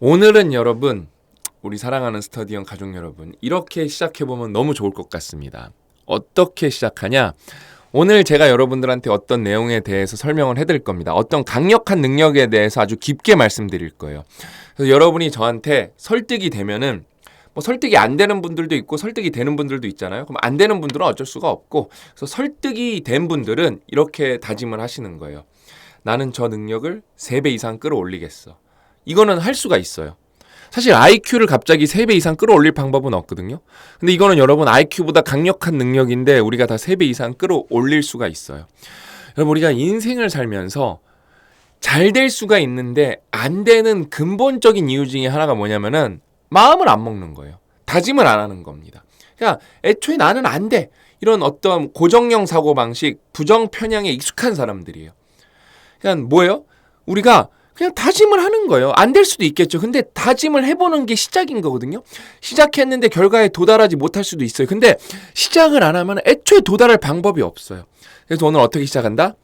오늘은 여러분, 우리 사랑하는 스터디형 가족 여러분, 이렇게 시작해보면 너무 좋을 것 같습니다. 어떻게 시작하냐? 오늘 제가 여러분들한테 어떤 내용에 대해서 설명을 해드릴 겁니다. 어떤 강력한 능력에 대해서 아주 깊게 말씀드릴 거예요. 그래서 여러분이 저한테 설득이 되면은 뭐 설득이 안 되는 분들도 있고 설득이 되는 분들도 있잖아요. 그럼 안 되는 분들은 어쩔 수가 없고, 그래서 설득이 된 분들은 이렇게 다짐을 하시는 거예요. 나는 저 능력을 3배 이상 끌어올리겠어. 이거는 할 수가 있어요. 사실 IQ를 갑자기 3배 이상 끌어올릴 방법은 없거든요. 근데 이거는 여러분 IQ보다 강력한 능력인데 우리가 다 3배 이상 끌어올릴 수가 있어요. 여러분, 우리가 인생을 살면서 잘 될 수가 있는데 안 되는 근본적인 이유 중에 하나가 뭐냐면은 마음을 안 먹는 거예요. 다짐을 안 하는 겁니다. 그러니까 애초에 나는 안 돼. 이런 어떤 고정형 사고방식, 부정 편향에 익숙한 사람들이에요. 그냥 뭐예요? 우리가 그냥 다짐을 하는 거예요. 안 될 수도 있겠죠. 근데 다짐을 해보는 게 시작인 거거든요. 시작했는데 결과에 도달하지 못할 수도 있어요. 근데 시작을 안 하면 애초에 도달할 방법이 없어요. 그래서 오늘 어떻게 시작한다?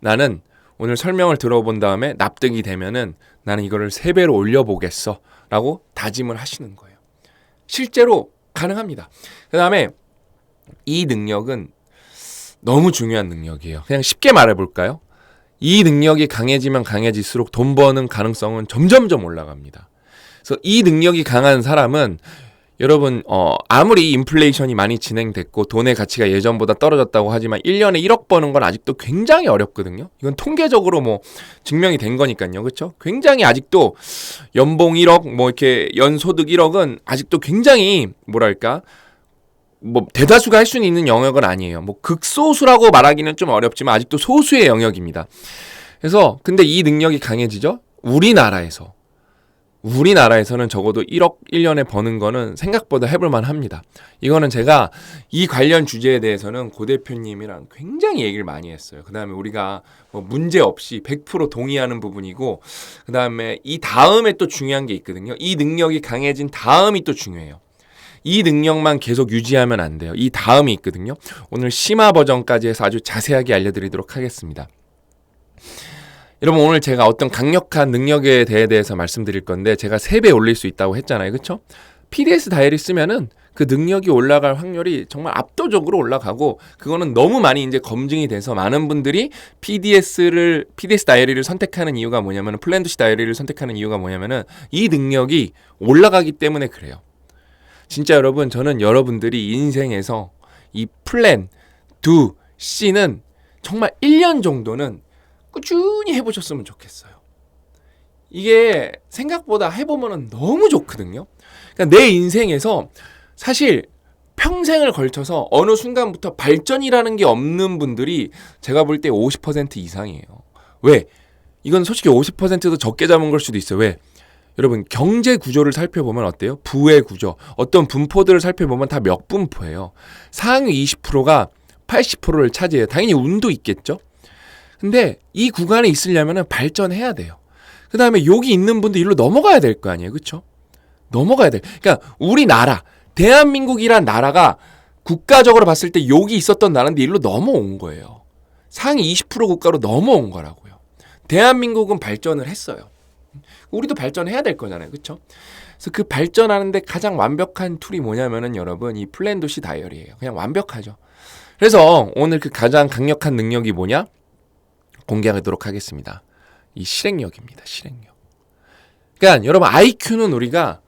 나는 오늘 설명을 들어본 다음에 납득이 되면은 나는 이거를 3배로 올려보겠어 라고 다짐을 하시는 거예요. 실제로 가능합니다. 그 다음에 이 능력은 너무 중요한 능력이에요. 그냥 쉽게 말해볼까요? 이 능력이 강해지면 강해질수록 돈 버는 가능성은 점점점 올라갑니다. 그래서 이 능력이 강한 사람은 여러분 아무리 인플레이션이 많이 진행됐고 돈의 가치가 예전보다 떨어졌다고 하지만 1년에 1억 버는 건 아직도 굉장히 어렵거든요. 이건 통계적으로 뭐 증명이 된 거니까요. 그렇죠? 굉장히 아직도 연봉 1억 뭐 이렇게 연소득 1억은 아직도 굉장히 뭐랄까 뭐 대다수가 할 수는 있는 영역은 아니에요. 뭐 극소수라고 말하기는 좀 어렵지만 아직도 소수의 영역입니다. 그래서 근데 이 능력이 강해지죠. 우리나라에서는 적어도 1억 1년에 버는 거는 생각보다 해볼만 합니다. 이거는 제가 이 관련 주제에 대해서는 고 대표님이랑 굉장히 얘기를 많이 했어요. 그 다음에 우리가 뭐 문제 없이 100% 동의하는 부분이고, 그 다음에 이 다음에 또 중요한 게 있거든요. 이 능력이 강해진 다음이 또 중요해요. 이 능력만 계속 유지하면 안 돼요. 이 다음이 있거든요. 오늘 심화 버전까지 해서 아주 자세하게 알려드리도록 하겠습니다. 여러분, 오늘 제가 어떤 강력한 능력에 대해서 말씀드릴 건데 제가 3배 올릴 수 있다고 했잖아요. 그렇죠? PDS 다이어리 쓰면은 그 능력이 올라갈 확률이 정말 압도적으로 올라가고, 그거는 너무 많이 이제 검증이 돼서 많은 분들이 PDS 다이어리를 선택하는 이유가 뭐냐면, 플랜2시 다이어리를 선택하는 이유가 뭐냐면은 이 능력이 올라가기 때문에 그래요. 진짜 여러분, 저는 여러분들이 인생에서 이 플랜 2C는 정말 1년 정도는 꾸준히 해보셨으면 좋겠어요. 이게 생각보다 해보면 너무 좋거든요. 그러니까 내 인생에서 사실 평생을 걸쳐서 어느 순간부터 발전이라는 게 없는 분들이 제가 볼 때 50% 이상이에요. 왜? 이건 솔직히 50%도 적게 잡은 걸 수도 있어요. 왜? 여러분, 경제 구조를 살펴보면 어때요? 부의 구조, 어떤 분포들을 살펴보면 다 몇 분포예요. 상위 20%가 80%를 차지해요. 당연히 운도 있겠죠? 근데 이 구간에 있으려면 발전해야 돼요. 그 다음에 여기 있는 분도 일로 넘어가야 될 거 아니에요. 그렇죠? 넘어가야 돼. 그러니까 우리나라, 대한민국이란 나라가 국가적으로 봤을 때 여기 있었던 나라인데 일로 넘어온 거예요. 상위 20% 국가로 넘어온 거라고요. 대한민국은 발전을 했어요. 우리도 발전해야 될 거잖아요. 그렇죠? 그래서 그 발전하는데 가장 완벽한 툴이 뭐냐면은 여러분, 이 플랜2시 다이어리예요. 그냥 완벽하죠. 그래서 오늘 그 가장 강력한 능력이 뭐냐? 공개하도록 하겠습니다. 이 실행력입니다. 실행력. 그러니까 여러분, IQ는 우리가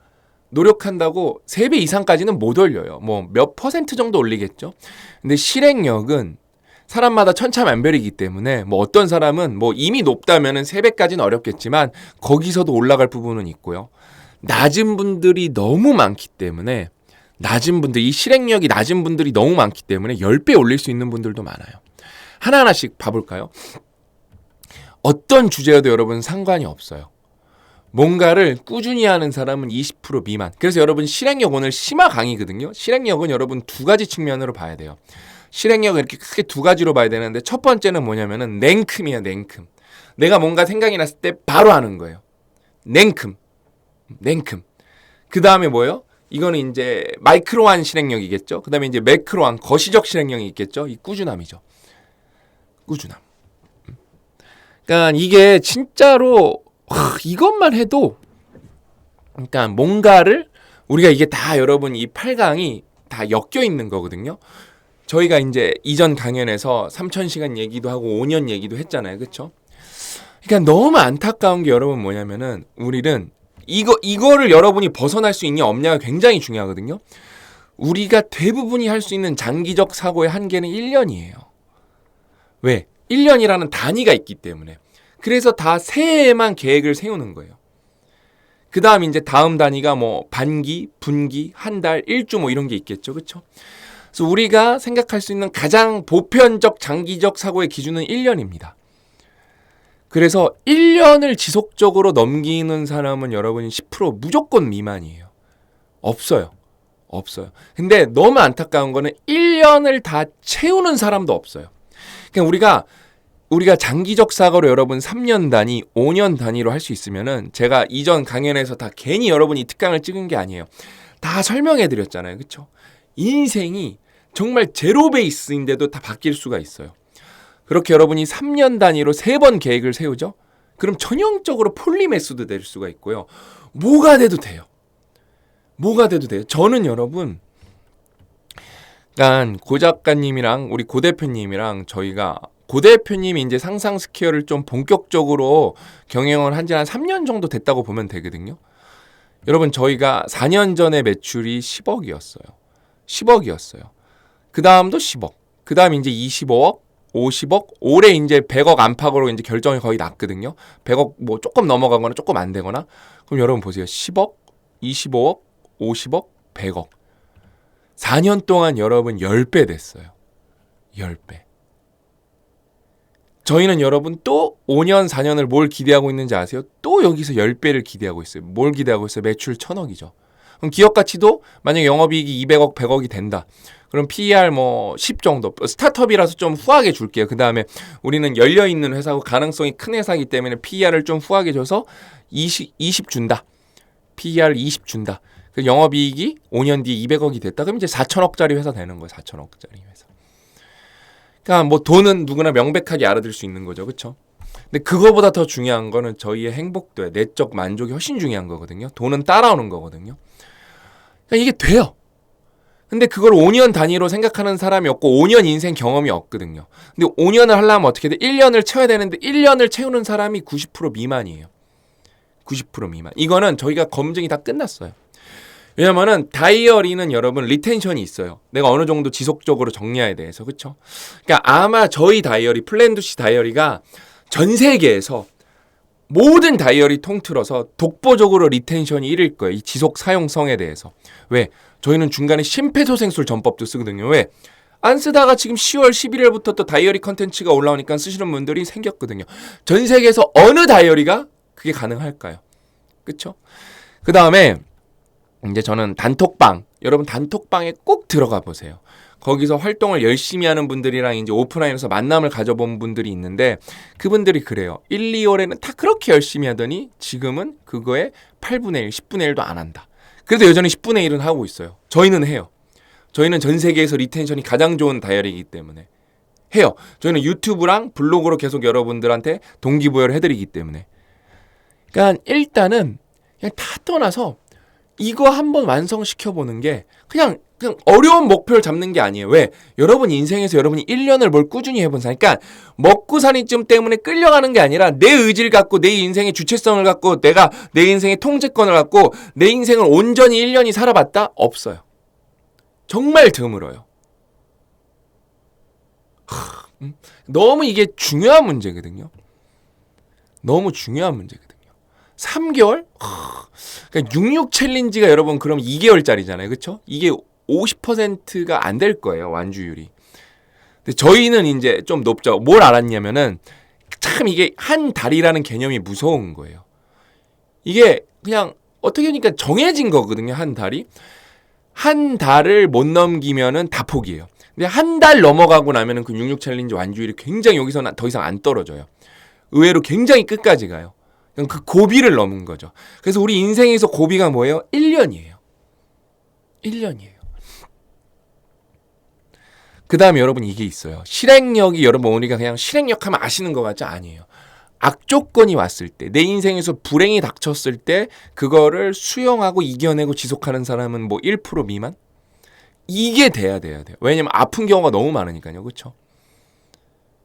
노력한다고 3배 이상까지는 못 올려요. 뭐 몇 퍼센트 정도 올리겠죠. 근데 실행력은 사람마다 천차만별이기 때문에 뭐 어떤 사람은 뭐 이미 높다면은 3배까지는 어렵겠지만 거기서도 올라갈 부분은 있고요. 낮은 분들이 너무 많기 때문에 이 실행력이 낮은 분들이 너무 많기 때문에 10배 올릴 수 있는 분들도 많아요. 하나하나씩 봐볼까요? 어떤 주제여도 여러분 상관이 없어요. 뭔가를 꾸준히 하는 사람은 20% 미만. 그래서 여러분, 실행력 오늘 심화 강의거든요. 실행력은 여러분 2가지 측면으로 봐야 돼요. 실행력을 이렇게 크게 2가지로 봐야 되는데, 첫 번째는 뭐냐면은 냉큼이에요. 냉큼. 내가 뭔가 생각이 났을 때 바로 하는 거예요. 냉큼. 그 다음에 뭐예요? 이거는 이제 마이크로한 실행력이겠죠. 그 다음에 이제 매크로한 거시적 실행력이 있겠죠. 이 꾸준함이죠. 꾸준함. 그러니까 이게 진짜로 이것만 해도 그러니까 뭔가를 우리가 이게 다 여러분 이 8강이 다 엮여 있는 거거든요. 저희가 이제 이전 강연에서 3,000시간 얘기도 하고 5년 얘기도 했잖아요. 그렇죠? 그러니까 너무 안타까운 게 여러분 뭐냐면은 우리는 이거를 여러분이 벗어날 수 있냐 없냐가 굉장히 중요하거든요. 우리가 대부분이 할 수 있는 장기적 사고의 한계는 1년이에요. 왜? 1년이라는 단위가 있기 때문에. 그래서 다 새해에만 계획을 세우는 거예요. 그 다음 이제 다음 단위가 뭐 반기, 분기, 한 달, 일주 뭐 이런 게 있겠죠. 그렇죠? 그래서 우리가 생각할 수 있는 가장 보편적 장기적 사고의 기준은 1년입니다. 그래서 1년을 지속적으로 넘기는 사람은 여러분이 10% 무조건 미만이에요. 없어요. 근데 너무 안타까운 거는 1년을 다 채우는 사람도 없어요. 그러니까 우리가 장기적 사고로 여러분 3년 단위, 5년 단위로 할 수 있으면은 제가 이전 강연에서 다 괜히 여러분이 특강을 찍은 게 아니에요. 다 설명해 드렸잖아요. 그렇죠? 인생이 정말 제로 베이스인데도 다 바뀔 수가 있어요. 그렇게 여러분이 3년 단위로 3번 계획을 세우죠? 그럼 전형적으로 폴리매스도 될 수가 있고요. 뭐가 돼도 돼요. 저는 여러분, 그러니까 고 작가님이랑 우리 고 대표님이랑 저희가 고 대표님이 이제 상상 스퀘어를 좀 본격적으로 경영을 한 지 한 3년 정도 됐다고 보면 되거든요. 여러분 저희가 4년 전에 매출이 10억이었어요. 그 다음도 10억. 그 다음 이제 25억, 50억, 올해 이제 100억 안팎으로 이제 결정이 거의 났거든요. 100억 뭐 조금 넘어가거나 조금 안 되거나. 그럼 여러분 보세요. 10억, 25억, 50억, 100억. 4년 동안 여러분 10배 됐어요. 10배. 저희는 여러분 또 5년, 4년을 뭘 기대하고 있는지 아세요? 또 여기서 10배를 기대하고 있어요. 뭘 기대하고 있어요? 매출 1,000억이죠. 그럼 기업 가치도 만약에 영업이익이 200억, 100억이 된다. 그럼 PER 뭐 10 정도. 스타트업이라서 좀 후하게 줄게요. 그 다음에 우리는 열려있는 회사고 가능성이 큰 회사이기 때문에 PER을 좀 후하게 줘서 20 준다. PER 20 준다. 그 영업이익이 5년 뒤에 200억이 됐다. 그럼 이제 4천억짜리 회사 되는 거예요. 4천억짜리 회사. 그러니까 뭐 돈은 누구나 명백하게 알아들 수 있는 거죠. 그렇죠? 근데 그거보다 더 중요한 거는 저희의 행복도에 내적 만족이 훨씬 중요한 거거든요. 돈은 따라오는 거거든요. 그러니까 이게 돼요. 근데 그걸 5년 단위로 생각하는 사람이 없고 5년 인생 경험이 없거든요. 근데 5년을 하려면 어떻게 돼? 1년을 채워야 되는데 1년을 채우는 사람이 90% 미만이에요. 90% 미만. 이거는 저희가 검증이 다 끝났어요. 왜냐면은 다이어리는 여러분 리텐션이 있어요. 내가 어느 정도 지속적으로 정리해야 돼서. 그렇죠? 그러니까 아마 저희 다이어리, 플랜두시 다이어리가 전 세계에서 모든 다이어리 통틀어서 독보적으로 리텐션이 1일 거예요. 이 지속 사용성에 대해서. 왜? 저희는 중간에 심폐소생술 전법도 쓰거든요. 왜? 안 쓰다가 지금 10월 11일부터 또 다이어리 컨텐츠가 올라오니까 쓰시는 분들이 생겼거든요. 전 세계에서 어느 다이어리가 그게 가능할까요? 그렇죠? 그 다음에 이제 저는 단톡방, 여러분 단톡방에 꼭 들어가 보세요. 거기서 활동을 열심히 하는 분들이랑 이제 오프라인에서 만남을 가져본 분들이 있는데 그분들이 그래요. 1, 2월에는 다 그렇게 열심히 하더니 지금은 그거에 8분의 1, 10분의 1도 안 한다. 그래도 여전히 10분의 1은 하고 있어요. 저희는 해요. 저희는 전 세계에서 리텐션이 가장 좋은 다이어리이기 때문에 해요. 저희는 유튜브랑 블로그로 계속 여러분들한테 동기부여를 해드리기 때문에. 그러니까 일단은 그냥 다 떠나서 이거 한번 완성시켜보는 게 그냥 어려운 목표를 잡는 게 아니에요. 왜? 여러분 인생에서 여러분이 1년을 뭘 꾸준히 해본 사람. 그러니까 먹고 사니쯤 때문에 끌려가는 게 아니라 내 의지를 갖고 내 인생의 주체성을 갖고 내가 내 인생의 통제권을 갖고 내 인생을 온전히 1년이 살아봤다? 없어요. 정말 드물어요. 너무 이게 중요한 문제거든요. 너무 중요한 문제거든요. 3개월? 그러니까 66 챌린지가 여러분 그럼 2개월짜리잖아요. 그렇죠? 이게 50%가 안 될 거예요. 완주율이. 근데 저희는 이제 좀 높죠. 뭘 알았냐면은 참 이게 한 달이라는 개념이 무서운 거예요. 이게 그냥 어떻게 하니까 정해진 거거든요. 한 달이. 한 달을 못 넘기면은 다 포기해요. 근데 한 달 넘어가고 나면은 그 66 챌린지 완주율이 굉장히 여기서는 더 이상 안 떨어져요. 의외로 굉장히 끝까지 가요. 그 고비를 넘은 거죠. 그래서 우리 인생에서 고비가 뭐예요? 1년이에요. 1년이에요. 그 다음에 여러분 이게 있어요. 실행력이 여러분 우리가 그냥 실행력 하면 아시는 것 같죠? 아니에요. 악조건이 왔을 때, 내 인생에서 불행이 닥쳤을 때 그거를 수용하고 이겨내고 지속하는 사람은 뭐 1% 미만? 이게 돼야 돼요. 왜냐면 아픈 경우가 너무 많으니까요. 그렇죠?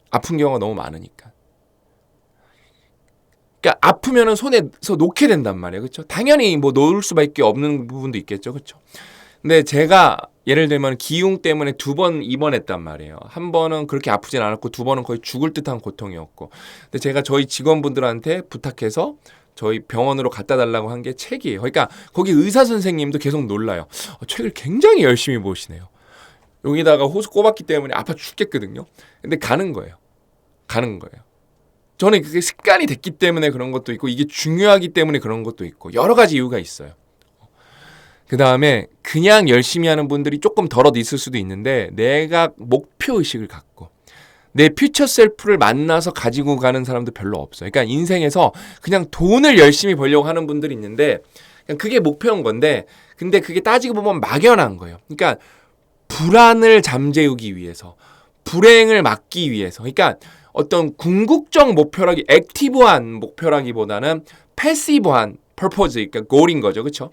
아픈 경우가 너무 많으니까. 그러니까 아프면은 손에서 놓게 된단 말이에요. 그렇죠? 당연히 뭐 놓을 수밖에 없는 부분도 있겠죠. 그렇죠? 근데 제가 예를 들면 기흉 때문에 2번 입원했단 말이에요. 한 번은 그렇게 아프진 않았고 2번은 거의 죽을 듯한 고통이었고. 근데 제가 저희 직원분들한테 부탁해서 저희 병원으로 갖다 달라고 한 게 책이에요. 그러니까 거기 의사 선생님도 계속 놀라요. 책을 굉장히 열심히 보시네요. 여기다가 호수 꼽았기 때문에 아파 죽겠거든요. 근데 가는 거예요. 저는 그게 습관이 됐기 때문에 그런 것도 있고 이게 중요하기 때문에 그런 것도 있고 여러 가지 이유가 있어요. 그 다음에 그냥 열심히 하는 분들이 조금 덜어 있을 수도 있는데 내가 목표의식을 갖고 내 퓨처 셀프를 만나서 가지고 가는 사람도 별로 없어요. 그러니까 인생에서 그냥 돈을 열심히 벌려고 하는 분들이 있는데 그냥 그게 목표인 건데 근데 그게 따지고 보면 막연한 거예요. 그러니까 불안을 잠재우기 위해서 불행을 막기 위해서 그러니까 어떤 궁극적 목표라기 액티브한 목표라기보다는 패시브한 퍼포즈 그러니까 골인 거죠. 그렇죠?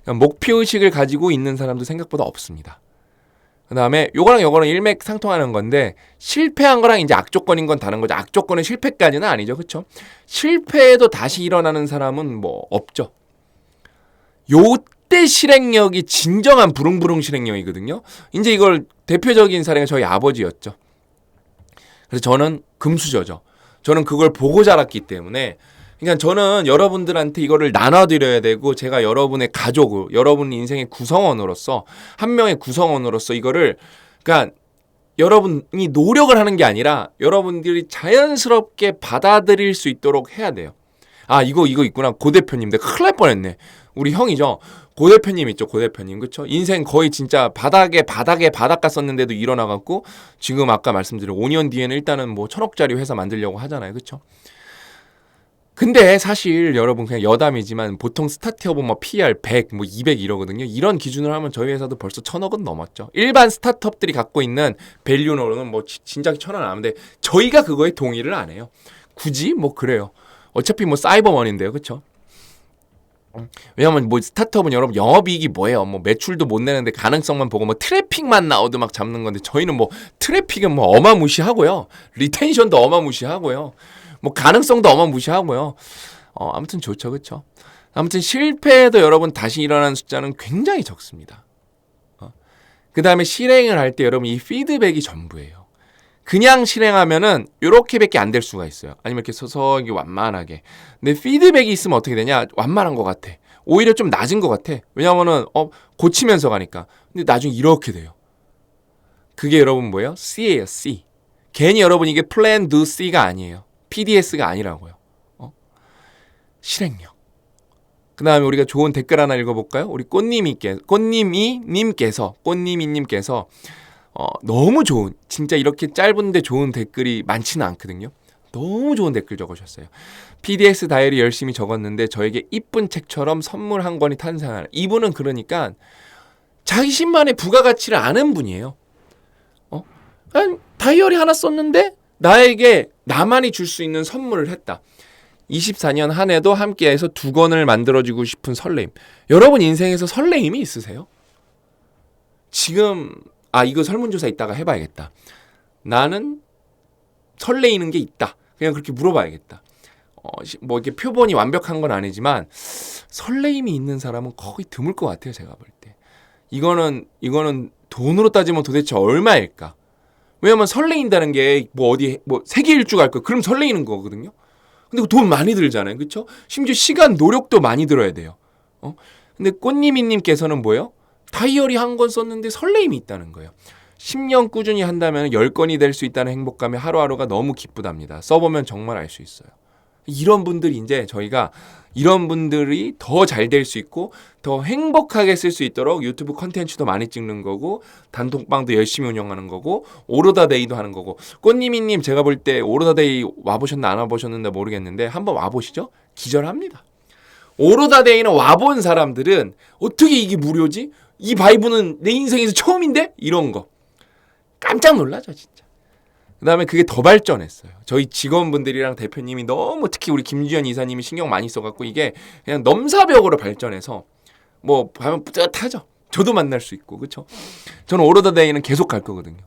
목표의식을 가지고 있는 사람도 생각보다 없습니다. 그 다음에 요거랑 요거는 일맥상통하는 건데 실패한 거랑 이제 악조건인 건 다른 거죠. 악조건은 실패까지는 아니죠. 그렇죠? 실패해도 다시 일어나는 사람은 뭐 없죠. 요때 실행력이 진정한 부릉부릉 실행력이거든요. 이제 이걸 대표적인 사례가 저희 아버지였죠. 그래서 저는 금수저죠. 저는 그걸 보고 자랐기 때문에 그러니까 저는 여러분들한테 이거를 나눠드려야 되고 제가 여러분의 가족, 여러분 인생의 구성원으로서 한 명의 구성원으로서 이거를 그러니까 여러분이 노력을 하는 게 아니라 여러분들이 자연스럽게 받아들일 수 있도록 해야 돼요. 아 이거 있구나. 고 대표님 내가 큰일 날 뻔했네. 우리 형이죠. 고 대표님 있죠. 고 대표님 그렇죠. 인생 거의 진짜 바닥에 바닷가 썼는데도 일어나갖고 지금 아까 말씀드린 5년 뒤에는 일단은 뭐 1,000억짜리 회사 만들려고 하잖아요. 그렇죠. 근데 사실 여러분 그냥 여담이지만 보통 스타트업은 뭐 PR 100, 뭐 200 이러거든요. 이런 기준으로 하면 저희 회사도 벌써 1,000억은 넘었죠. 일반 스타트업들이 갖고 있는 밸류는 뭐 진작에 1,000원 안 하는데 저희가 그거에 동의를 안 해요. 굳이 뭐 그래요. 어차피 뭐 사이버머니인데요. 그렇죠? 왜냐면 뭐 스타트업은 여러분 영업이익이 뭐예요? 뭐 매출도 못 내는데 가능성만 보고 뭐 트래픽만 나오도 막 잡는 건데 저희는 뭐 트래픽은 뭐 어마무시하고요. 리텐션도 어마무시하고요. 뭐 가능성도 어마무시하고요. 아무튼 좋죠. 그렇죠? 아무튼 실패해도 여러분 다시 일어나는 숫자는 굉장히 적습니다. 그 다음에 실행을 할 때 여러분 이 피드백이 전부예요. 그냥 실행하면은 요렇게밖에 안 될 수가 있어요. 아니면 이렇게 서서히 완만하게. 근데 피드백이 있으면 어떻게 되냐? 완만한 것 같아. 오히려 좀 낮은 것 같아. 왜냐면은 고치면서 가니까. 근데 나중에 이렇게 돼요. 그게 여러분 뭐예요? C예요. C. 괜히 여러분 이게 Plan Do C가 아니에요. PDS가 아니라고요. 실행력. 그 다음에 우리가 좋은 댓글 하나 읽어볼까요? 우리 꽃님이님께서 너무 좋은 진짜 이렇게 짧은데 좋은 댓글이 많지는 않거든요. 너무 좋은 댓글 적으셨어요. PDS 다이어리 열심히 적었는데 저에게 이쁜 책처럼 선물 한 권이 탄생하는 이분은 그러니까 자신만의 부가가치를 아는 분이에요. 다이어리 하나 썼는데 나에게 나만이 줄 수 있는 선물을 했다. 24년 한 해도 함께해서 2권을 만들어주고 싶은 설레임. 여러분 인생에서 설레임이 있으세요? 지금 이거 설문조사 이따가 해봐야겠다. 나는 설레이는 게 있다. 그냥 그렇게 물어봐야겠다. 뭐 이렇게 표본이 완벽한 건 아니지만 설레임이 있는 사람은 거의 드물 것 같아요. 제가 볼 때. 이거는 돈으로 따지면 도대체 얼마일까? 왜냐면 설레인다는 게 뭐 어디 뭐 세계 일주 갈 거 그럼 설레이는 거거든요. 근데 돈 많이 들잖아요. 그렇죠? 심지어 시간 노력도 많이 들어야 돼요. 근데 꽃님이님께서는 뭐예요? 다이어리 한 권 썼는데 설레임이 있다는 거예요. 10년 꾸준히 한다면 10건이 될 수 있다는 행복감에 하루하루가 너무 기쁘답니다. 써보면 정말 알 수 있어요. 이런 분들이 이제 저희가 이런 분들이 더 잘 될 수 있고 더 행복하게 쓸 수 있도록 유튜브 컨텐츠도 많이 찍는 거고 단톡방도 열심히 운영하는 거고 오로다데이도 하는 거고 꽃님이님 제가 볼 때 오로다데이 와보셨나 안 와보셨는데 모르겠는데 한번 와보시죠. 기절합니다. 오로다데이는 와본 사람들은 어떻게 이게 무료지? 이 바이브는 내 인생에서 처음인데? 이런 거 깜짝 놀라죠 진짜. 그다음에 그게 더 발전했어요. 저희 직원분들이랑 대표님이 너무 특히 우리 김주현 이사님이 신경 많이 써갖고 이게 그냥 넘사벽으로 발전해서 뭐 가면 뿌듯하죠. 저도 만날 수 있고 그렇죠. 저는 오로더데이는 계속 갈 거거든요.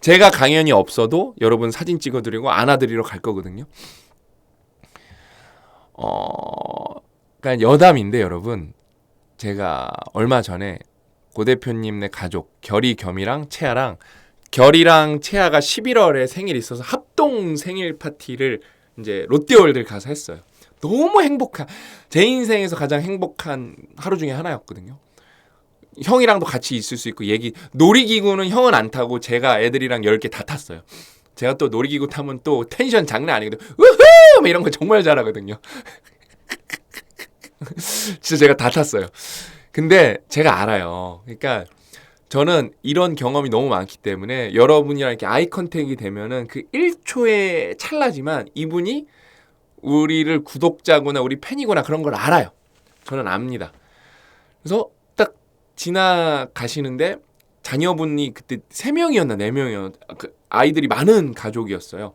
제가 강연이 없어도 여러분 사진 찍어드리고 안아드리러 갈 거거든요. 그러니까 여담인데 여러분 제가 얼마 전에 고 대표님네 가족 결이 겸이랑 채아랑 결이랑 채아가 11월에 생일이 있어서 합동 생일 파티를 이제 롯데월드 가서 했어요. 너무 행복한 제 인생에서 가장 행복한 하루 중에 하나였거든요. 형이랑도 같이 있을 수 있고 얘기 놀이기구는 형은 안 타고 제가 애들이랑 10개 다 탔어요. 제가 또 놀이기구 타면 또 텐션 장난 아니거든요. 우후! 이런 거 정말 잘하거든요. 진짜 제가 다 탔어요. 근데 제가 알아요. 그러니까 저는 이런 경험이 너무 많기 때문에 여러분이랑 이렇게 아이 컨택이 되면은 그 1초의 찰나지만 이분이 우리를 구독자구나 우리 팬이구나 그런 걸 알아요. 저는 압니다. 그래서 딱 지나가시는데 자녀분이 그때 3명이었나 4명이었나 그 아이들이 많은 가족이었어요.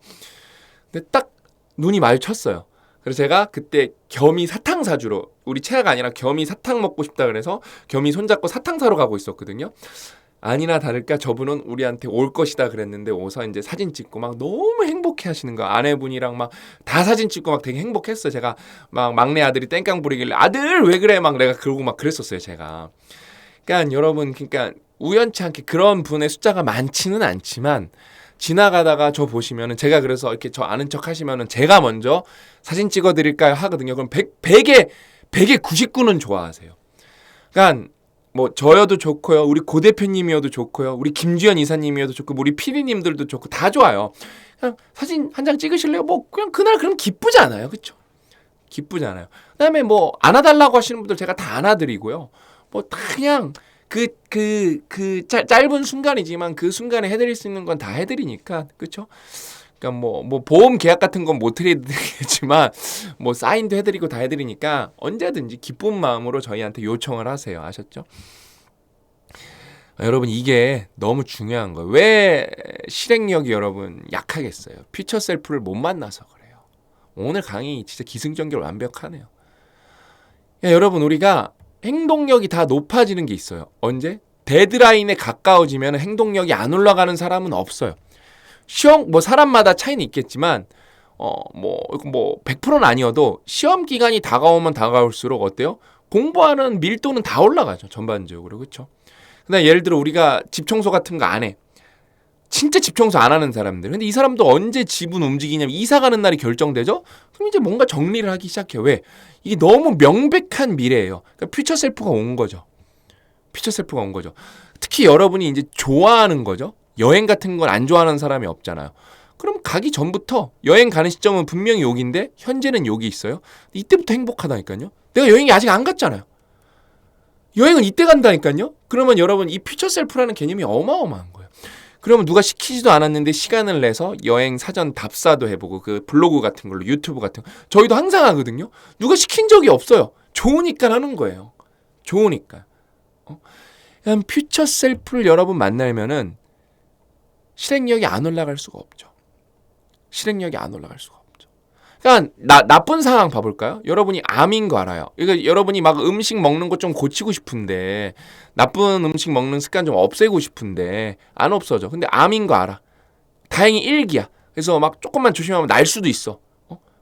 근데 딱 눈이 마주쳤어요. 그래서 제가 그때 겸이 사탕 사주러 우리 채아가 아니라 겸이 사탕 먹고 싶다 그래서 겸이 손잡고 사탕 사러 가고 있었거든요. 아니나 다를까 저분은 우리한테 올 것이다 그랬는데 오서 이제 사진 찍고 막 너무 행복해 하시는 거야. 아내분이랑 막 다 사진 찍고 막 되게 행복했어요. 제가 막 막내 아들이 땡깡 부리길래 아들 왜 그래 막 내가 그러고 막 그랬었어요. 제가. 그러니까 여러분 그러니까 우연치 않게 그런 분의 숫자가 많지는 않지만 지나가다가 저 보시면은 제가 그래서 이렇게 저 아는 척 하시면은 제가 먼저 사진 찍어 드릴까요 하거든요. 그럼 100에 99는 좋아하세요. 그러니까 뭐 저여도 좋고요. 우리 고 대표님이어도 좋고요. 우리 김주현 이사님이어도 좋고 우리 PD님들도 좋고 다 좋아요. 그냥 사진 한 장 찍으실래요? 뭐 그냥 그날 그럼 기쁘잖아요. 그렇죠? 기쁘잖아요. 그다음에 뭐 안아달라고 하시는 분들 제가 다 안아드리고요. 뭐 다 그냥 짧은 순간이지만 그 순간에 해드릴 수 있는 건 다 해드리니까 그렇죠? 그러니까 뭐 보험 계약 같은 건 못 해드리겠지만 뭐 사인도 해드리고 다 해드리니까 언제든지 기쁜 마음으로 저희한테 요청을 하세요. 아셨죠? 여러분 이게 너무 중요한 거예요. 왜 실행력이 여러분 약하겠어요? 퓨처 셀프를 못 만나서 그래요. 오늘 강의 진짜 기승전결 완벽하네요. 야, 여러분 우리가 행동력이 다 높아지는 게 있어요. 언제? 데드라인에 가까워지면 행동력이 안 올라가는 사람은 없어요. 시험 뭐 사람마다 차이는 있겠지만 뭐 100%는 아니어도 시험 기간이 다가오면 다가올수록 어때요? 공부하는 밀도는 다 올라가죠. 전반적으로. 그렇죠? 근데 예를 들어 우리가 집 청소 같은 거 안 해. 진짜 집 청소 안 하는 사람들. 근데 이 사람도 언제 집은 움직이냐면 이사 가는 날이 결정되죠? 그럼 이제 뭔가 정리를 하기 시작해요. 왜? 이게 너무 명백한 미래예요. 그러니까 퓨처 셀프가 온 거죠. 퓨처 셀프가 온 거죠. 특히 여러분이 이제 좋아하는 거죠. 여행 같은 건 안 좋아하는 사람이 없잖아요. 그럼 가기 전부터 여행 가는 시점은 분명히 여기인데 현재는 여기 있어요. 이때부터 행복하다니까요. 내가 여행이 아직 안 갔잖아요. 여행은 이때 간다니까요. 그러면 여러분 이 퓨처 셀프라는 개념이 어마어마한 거예요. 그러면 누가 시키지도 않았는데 시간을 내서 여행 사전 답사도 해보고 그 블로그 같은 걸로 유튜브 같은 거 저희도 항상 하거든요. 누가 시킨 적이 없어요. 좋으니까 하는 거예요. 좋으니까. 그냥 퓨처 셀프를 여러분 만나면은 실행력이 안 올라갈 수가 없죠. 실행력이 안 올라갈 수가 없죠. 그러니까 나쁜 상황 봐볼까요? 여러분이 암인 거 알아요. 이거 여러분이 막 음식 먹는 거 좀 고치고 싶은데 나쁜 음식 먹는 습관 좀 없애고 싶은데 안 없어져. 근데 암인 거 알아. 다행히 1기야. 그래서 막 조금만 조심하면 날 수도 있어.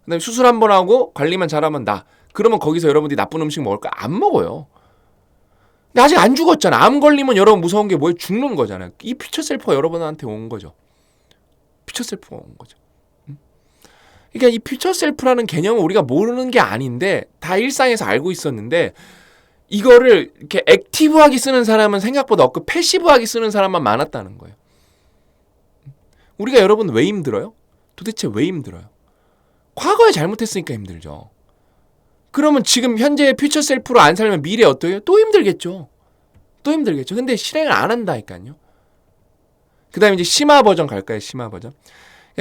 그다음에 수술 한 번 하고 관리만 잘하면 나. 그러면 거기서 여러분들이 나쁜 음식 먹을까? 안 먹어요. 근데 아직 안 죽었잖아. 암 걸리면 여러분 무서운 게 뭐예요? 죽는 거잖아요. 이 퓨처 셀프가 여러분한테 온 거죠. 퓨처 셀프가 온 거죠. 그러니까 이 퓨처 셀프라는 개념은 우리가 모르는 게 아닌데 다 일상에서 알고 있었는데 이거를 이렇게 액티브하게 쓰는 사람은 생각보다 없고 패시브하게 쓰는 사람만 많았다는 거예요. 우리가 여러분 왜 힘들어요? 도대체 왜 힘들어요? 과거에 잘못했으니까 힘들죠. 그러면 지금 현재의 퓨처 셀프로 안 살면 미래 어때요? 또 힘들겠죠. 또 힘들겠죠. 근데 실행을 안 한다니까요. 그 다음에 이제 심화 버전 갈까요? 심화 버전.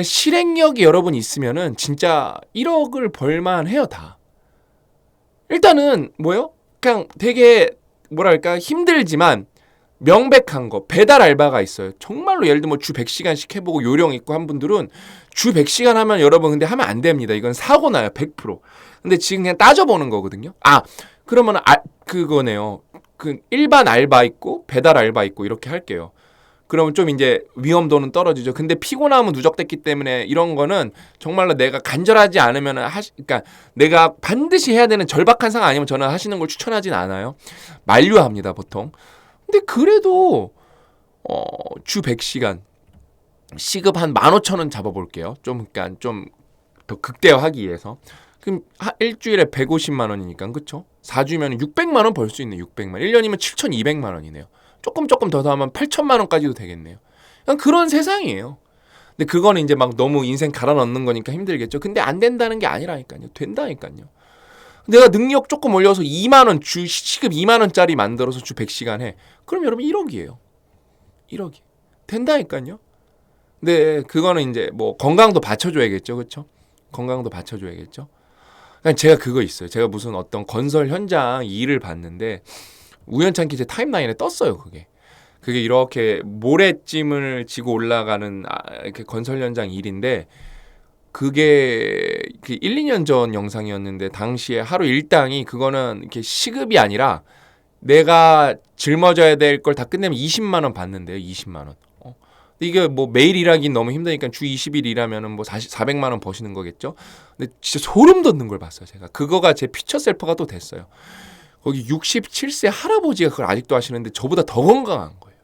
실행력이 여러분 있으면은 진짜 1억을 벌만 해요, 다. 일단은 뭐요? 그냥 되게 뭐랄까 힘들지만 명백한 거 배달 알바가 있어요. 정말로 예를 들면 주 100시간씩 해보고 요령 있고 한 분들은 주 100시간 하면 여러분 근데 하면 안 됩니다. 이건 사고 나요. 100%. 근데 지금 그냥 따져보는 거거든요. 그러면 그거네요. 그 일반 알바 있고 배달 알바 있고 이렇게 할게요. 그러면 좀 이제 위험도는 떨어지죠. 근데 피곤함은 누적됐기 때문에 이런 거는 정말로 내가 간절하지 않으면 그러니까 내가 반드시 해야 되는 절박한 상황 아니면 저는 하시는 걸 추천하진 않아요. 만류합니다, 보통. 근데 그래도 주 100시간 시급 한 15,000원 잡아볼게요. 그러니까 좀 더 극대화하기 위해서. 그럼 일주일에 150만 원이니까 그렇죠? 4주면 600만 원 벌 수 있네. 600만. 1년이면 7,200만 원이네요. 조금 더 더하면 8천만 원까지도 되겠네요. 그냥 그런 세상이에요. 근데 그거는 이제 막 너무 인생 갈아 넣는 거니까 힘들겠죠. 근데 안 된다는 게 아니라니까요. 된다니까요. 내가 능력 조금 올려서 2만 원 주 시급 2만 원짜리 만들어서 주 100시간 해. 그럼 여러분 1억이에요. 1억이. 된다니까요. 근데 그거는 이제 뭐 건강도 받쳐줘야겠죠. 그렇죠? 건강도 받쳐줘야겠죠. 그러니까 제가 그거 있어요. 제가 무슨 어떤 건설 현장 일을 봤는데 우연찮게 제 타임라인에 떴어요. 그게 이렇게 모래찜을 지고 올라가는 이렇게 건설 현장 일인데 그게 1, 2년 전 영상이었는데 당시에 하루 일당이 그거는 이렇게 시급이 아니라 내가 짊어져야 될 걸 다 끝내면 20만 원 받는데요. 20만 원. 이게 뭐 매일 일하긴 너무 힘드니까 주 20일 일하면은 뭐 400만 원 버시는 거겠죠. 근데 진짜 소름 돋는 걸 봤어요. 제가 그거가 제 피처 셀프가 또 됐어요. 거기 67세 할아버지가 그걸 아직도 하시는데 저보다 더 건강한 거예요.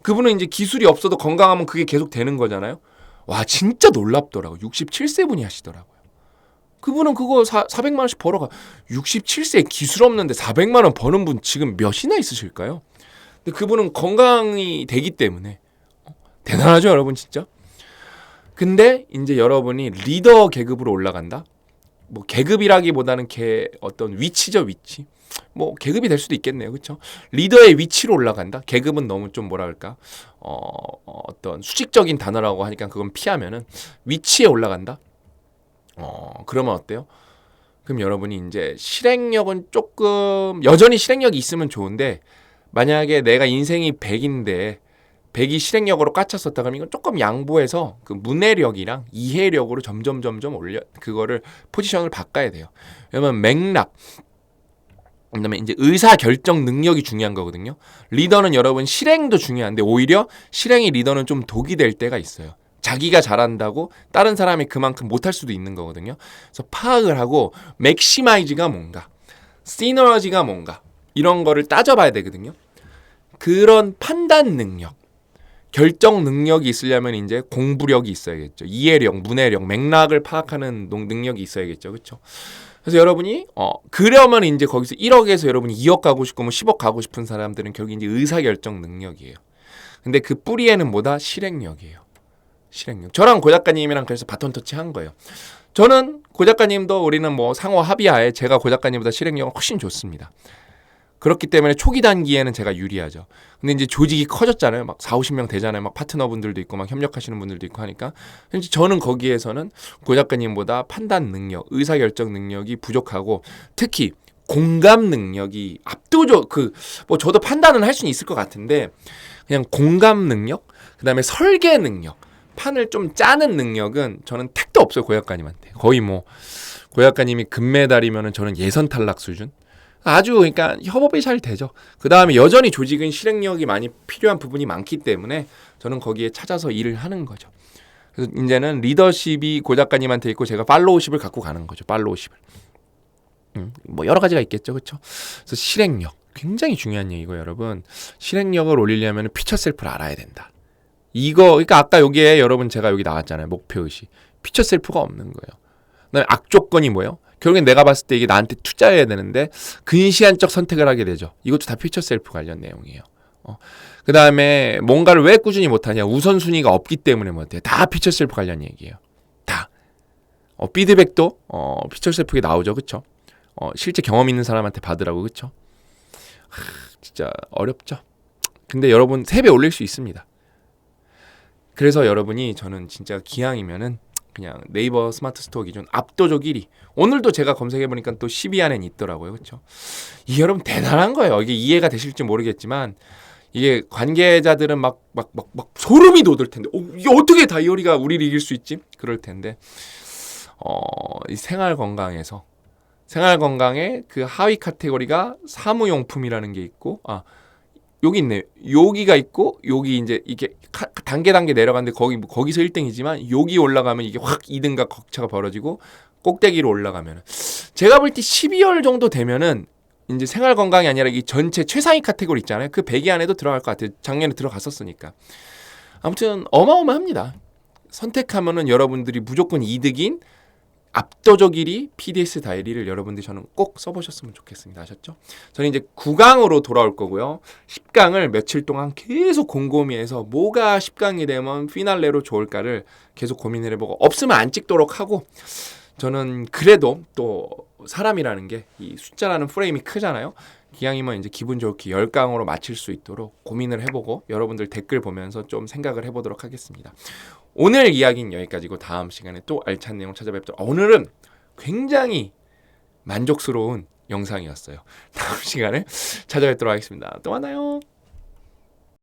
그분은 이제 기술이 없어도 건강하면 그게 계속 되는 거잖아요. 와 진짜 놀랍더라고요. 67세 분이 하시더라고요. 그분은 그거 400만 원씩 벌어가. 67세에 기술 없는데 400만 원 버는 분 지금 몇이나 있으실까요? 근데 그분은 건강이 되기 때문에 대단하죠, 여러분 진짜. 근데 이제 여러분이 리더 계급으로 올라간다. 뭐 계급이라기보다는 어떤 위치죠, 위치. 뭐 계급이 될 수도 있겠네요, 그렇죠? 리더의 위치로 올라간다. 계급은 너무 좀 뭐랄까 어떤 수직적인 단어라고 하니까 그건 피하면은 위치에 올라간다. 그러면 어때요? 그럼 여러분이 이제 실행력은 조금 여전히 실행력이 있으면 좋은데 만약에 내가 인생이 100인데 100이 실행력으로 깎였었다 그러면 이건 조금 양보해서 그 문해력이랑 이해력으로 점점 그거를 포지션을 바꿔야 돼요. 왜냐면 맥락 그다음에 이제 의사 결정 능력이 중요한 거거든요. 리더는 여러분 실행도 중요한데 오히려 실행이 리더는 좀 독이 될 때가 있어요. 자기가 잘한다고 다른 사람이 그만큼 못할 수도 있는 거거든요. 그래서 파악을 하고 맥시마이즈가 뭔가, 시너지가 뭔가 이런 거를 따져봐야 되거든요. 그런 판단 능력, 결정 능력이 있으려면 이제 공부력이 있어야겠죠. 이해력, 문해력, 맥락을 파악하는 능력이 있어야겠죠. 그렇죠? 그래서 여러분이 그러면 이제 거기서 1억에서 여러분이 2억 가고 싶고 뭐 10억 가고 싶은 사람들은 결국 이제 의사결정 능력이에요. 근데 그 뿌리에는 뭐다? 실행력이에요. 실행력. 저랑 고 작가님이랑 그래서 바톤 터치 한 거예요. 저는 고 작가님도 우리는 뭐 상호 합의하에 제가 고 작가님보다 실행력은 훨씬 좋습니다. 그렇기 때문에 초기 단기에는 제가 유리하죠. 근데 이제 조직이 커졌잖아요. 막 4, 50명 되잖아요. 막 파트너분들도 있고 막 협력하시는 분들도 있고 하니까. 이제 저는 거기에서는 고 작가님보다 판단 능력, 의사결정 능력이 부족하고 특히 공감 능력이 압도적 뭐 저도 판단은 할 수는 있을 것 같은데 그냥 공감 능력, 그다음에 설계 능력, 판을 좀 짜는 능력은 저는 택도 없어요. 고 작가님한테. 거의 뭐 고 작가님이 금메달이면은 저는 예선 탈락 수준. 아주 그러니까 협업이 잘 되죠. 그 다음에 여전히 조직은 실행력이 많이 필요한 부분이 많기 때문에 저는 거기에 찾아서 일을 하는 거죠. 그래서 이제는 리더십이 고 작가님한테 있고 제가 팔로우십을 갖고 가는 거죠. 팔로우십을. 뭐 여러 가지가 있겠죠, 그렇죠? 그래서 실행력 굉장히 중요한 얘기고 여러분 실행력을 올리려면 피처 셀프를 알아야 된다. 그러니까 아까 여기에 여러분 제가 여기 나왔잖아요. 목표 의식. 피처 셀프가 없는 거예요. 그다음에 악조건이 뭐예요? 결국엔 내가 봤을 때 이게 나한테 투자해야 되는데 근시안적 선택을 하게 되죠. 이것도 다 퓨처 셀프 관련 내용이에요. 그 다음에 뭔가를 왜 꾸준히 못하냐. 우선순위가 없기 때문에 못해요. 다 퓨처 셀프 관련 얘기예요. 다. 피드백도 퓨처 셀프에 나오죠. 그쵸? 실제 경험 있는 사람한테 받으라고. 그쵸? 진짜 어렵죠. 근데 여러분 3배 올릴 수 있습니다. 그래서 여러분이 저는 진짜 기왕이면은 그냥 네이버 스마트 스토어 기준 압도적 1위. 오늘도 제가 검색해보니까 또 10위 안에 있더라고요. 그렇죠? 이 여러분 대단한 거예요. 이게 이해가 되실지 모르겠지만 이게 관계자들은 막 소름이 돋을 텐데 이게 어떻게 다이어리가 우리를 이길 수 있지? 그럴 텐데 이 생활 건강에 그 하위 카테고리가 사무용품이라는 게 있고 여기 있네. 여기가 있고 여기 이제 이게 단계 내려가는데 거기서 1등이지만 여기 올라가면 이게 확 2등과 격차가 벌어지고 꼭대기로 올라가면 제가 볼 때 12월 정도 되면은 이제 생활 건강이 아니라 이 전체 최상위 카테고리 있잖아요. 그 100위 안에도 들어갈 것 같아요. 작년에 들어갔었으니까. 아무튼 어마어마합니다. 선택하면은 여러분들이 무조건 이득인 압도적 1위 PDS 다이어리를 여러분들 저는 꼭 써보셨으면 좋겠습니다. 아셨죠? 저는 이제 9강으로 돌아올 거고요. 10강을 며칠 동안 계속 곰곰이해서 뭐가 10강이 되면 피날레로 좋을까를 계속 고민을 해보고 없으면 안 찍도록 하고 저는 그래도 또 사람이라는 게 이 숫자라는 프레임이 크잖아요. 기왕이면 이제 기분 좋게 10강으로 마칠 수 있도록 고민을 해보고 여러분들 댓글 보면서 좀 생각을 해보도록 하겠습니다. 오늘 이야기는 여기까지고 다음 시간에 또 알찬 내용 찾아뵙도록 오늘은 굉장히 만족스러운 영상이었어요. 다음 시간에 찾아뵙도록 하겠습니다. 또 만나요.